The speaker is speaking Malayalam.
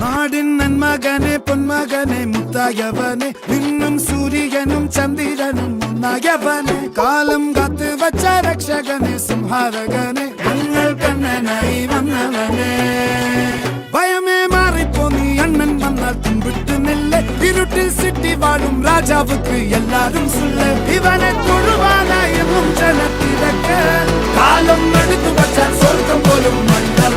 നാടിൻ നന്മകനെ പൊന്മകനെ മുത്തായവനെ നിന്നും സൂര്യനും ചന്ദ്രനും ഒന്നായവനെ കാലം കാത്ത് വച്ച രക്ഷകനെ സംഹാരകനെ ഞങ്ങൾ കണ്ണനായി വന്നവനെ ഭയമേ മാറിപ്പോ നീ അണ്ണൻ വന്നാൽ തുമ്പിട്ട് നെല്ല് ഇരുട്ടിൽ സിറ്റി വാഴും രാജാവുക്ക് എല്ലാരും സുല്ല് ഇവനെ തൊഴുവാനായും ജനത്തിരക്ക് കാലം എടുത്തു വച്ചാൽ സ്വർഗം പോലും മണ്ണൽ